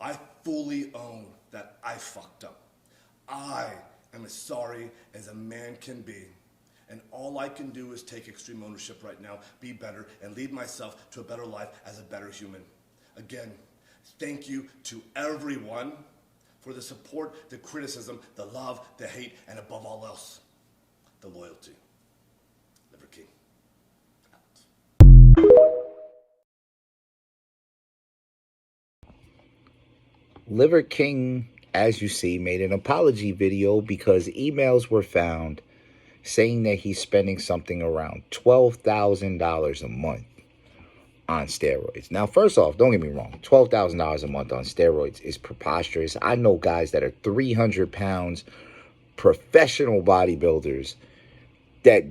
I fully own that I fucked up. I am as sorry as a man can be. And all I can do is take extreme ownership right now, be better, and lead myself to a better life as a better human. Again, thank you to everyone for the support, the criticism, the love, the hate, and above all else, the loyalty. Liver King. Liver King, as you see, made an apology video because emails were found saying that he's spending something around $12,000 a month on steroids. Now, first off, don't get me wrong, $12,000 a month on steroids is preposterous. I know guys that are 300 pounds, professional bodybuilders that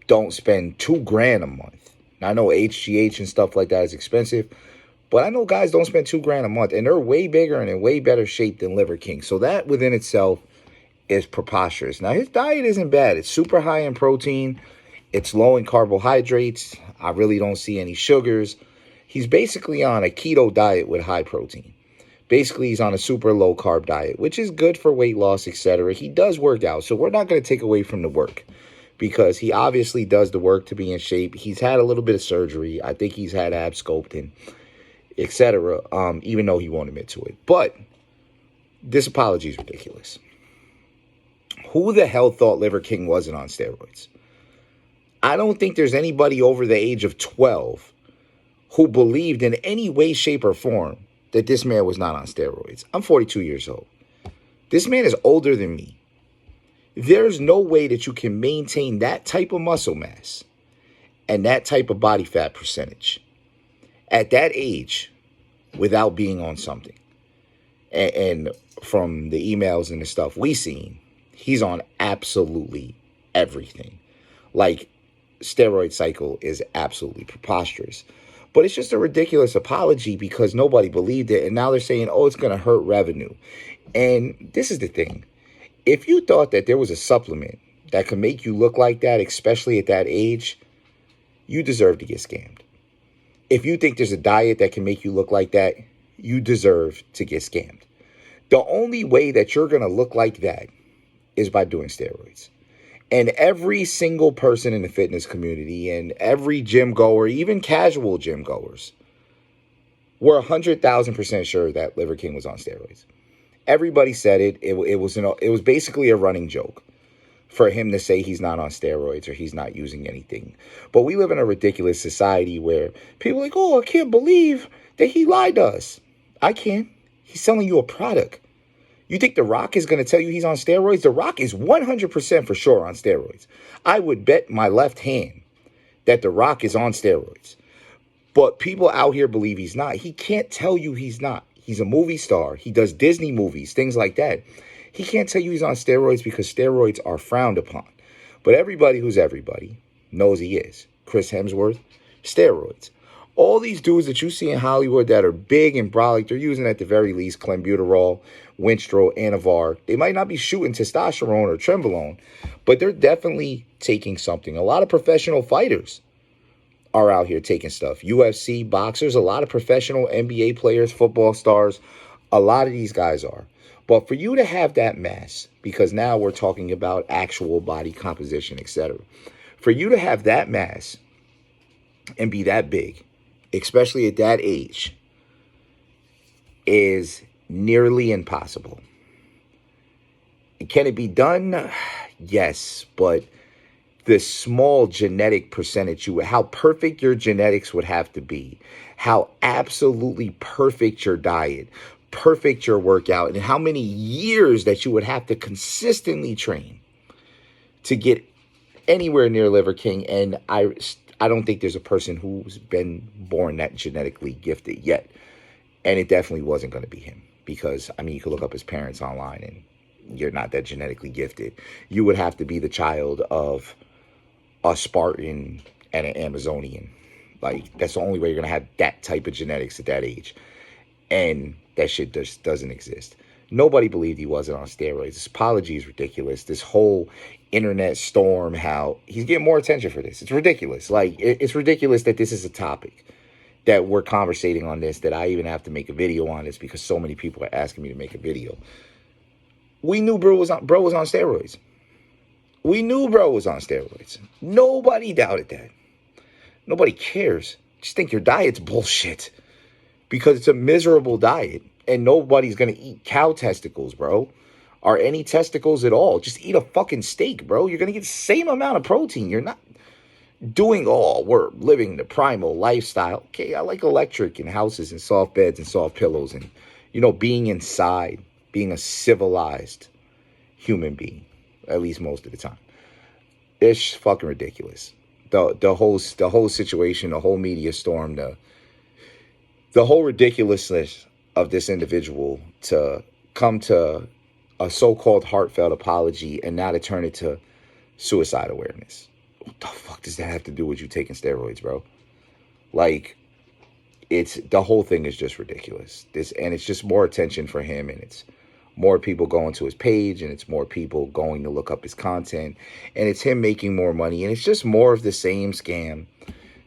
don't spend $2,000 a month. Now, I know HGH and stuff like that is expensive, but I know guys don't spend $2,000 a month, and they're way bigger and in way better shape than Liver King. So that within itself is preposterous. Now, his diet isn't bad. It's super high in protein. It's low in carbohydrates. I really don't see any sugars. He's basically on a keto diet with high protein. Basically, he's on a super low carb diet, which is good for weight loss, etc. He does work out, so we're not going to take away from the work because he obviously does the work to be in shape. He's had a little bit of surgery. I think he's had abs sculpting, etc., even though he won't admit to it. But this apology is ridiculous. Who the hell thought Liver King wasn't on steroids? I don't think there's anybody over the age of 12 who believed in any way, shape, or form that this man was not on steroids. I'm 42 years old. This man is older than me. There's no way that you can maintain that type of muscle mass and that type of body fat percentage at that age without being on something. And from the emails and the stuff we seen, he's on absolutely everything. Like, steroid cycle is absolutely preposterous. But it's just a ridiculous apology because nobody believed it. And now they're saying, oh, it's going to hurt revenue. And this is the thing. If you thought that there was a supplement that could make you look like that, especially at that age, you deserve to get scammed. If you think there's a diet that can make you look like that, you deserve to get scammed. The only way that you're going to look like that is by doing steroids. And every single person in the fitness community and every gym goer, even casual gym goers, were 100,000% sure that Liver King was on steroids. Everybody said it. It was basically a running joke for him to say he's not on steroids or he's not using anything. But we live in a ridiculous society where people are like, oh, I can't believe that he lied to us. I can. He's selling you a product. You think The Rock is going to tell you he's on steroids? The Rock is 100% for sure on steroids. I would bet my left hand that The Rock is on steroids. But people out here believe he's not. He can't tell you he's not. He's a movie star. He does Disney movies, things like that. He can't tell you he's on steroids because steroids are frowned upon. But everybody who's everybody knows he is. Chris Hemsworth, steroids. All these dudes that you see in Hollywood that are big and brolic, they're using at the very least clenbuterol, Winstrol, Anavar. They might not be shooting testosterone or trenbolone, but they're definitely taking something. A lot of professional fighters are out here taking stuff. UFC, boxers, a lot of professional NBA players, football stars, a lot of these guys are. But for you to have that mass, because now we're talking about actual body composition, etc. For you to have that mass and be that big, especially at that age, is nearly impossible. Can it be done? Yes, but the small genetic percentage, how perfect your genetics would have to be, how absolutely perfect your diet, perfect your workout, and how many years that you would have to consistently train to get anywhere near Liver King. And I don't think there's a person who's been born that genetically gifted yet. And it definitely wasn't going to be him because, I mean, you could look up his parents online and you're not that genetically gifted. You would have to be the child of a Spartan and an Amazonian. Like, that's the only way you're going to have that type of genetics at that age. And that shit just doesn't exist. Nobody believed he wasn't on steroids. This apology is ridiculous. This whole internet storm, how he's getting more attention for this. It's ridiculous. Like, it's ridiculous that this is a topic. that we're conversating on this, that I even have to make a video on this because so many people are asking me to make a video. We knew bro was on steroids. We knew bro was on steroids. Nobody doubted that. Nobody cares. Just think your diet's bullshit because it's a miserable diet and nobody's going to eat cow testicles, bro, or any testicles at all. Just eat a fucking steak, bro. You're going to get the same amount of protein. You're not doing all. We're living the primal lifestyle. Okay, I like electric and houses and soft beds and soft pillows and, you know, being inside, being a civilized human being, at least most of the time. It's fucking ridiculous. The whole situation, the whole media storm, the whole ridiculousness of this individual to come to a so-called heartfelt apology and now to turn it to suicide awareness. What the fuck does that have to do with you taking steroids, bro? Like, the whole thing is just ridiculous. And it's just more attention for him, and it's more people going to his page, and it's more people going to look up his content, and it's him making more money, and it's just more of the same scam,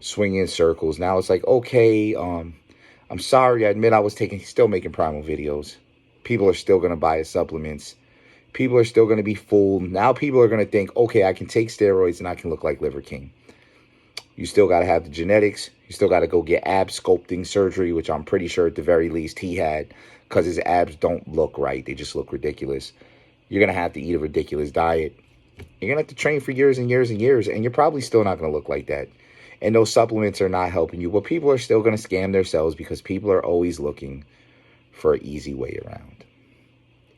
swinging in circles. Now it's like, okay, I'm sorry, I admit I was still making primal videos. People are still going to buy his supplements. People are still going to be fooled. Now people are going to think, okay, I can take steroids and I can look like Liver King. You still got to have the genetics. You still got to go get ab sculpting surgery, which I'm pretty sure at the very least he had, because his abs don't look right. They just look ridiculous. You're going to have to eat a ridiculous diet. You're going to have to train for years and years and years, and you're probably still not going to look like that. And those supplements are not helping you. But people are still going to scam themselves because people are always looking for an easy way around.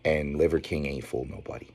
And Liver King ain't fooled nobody.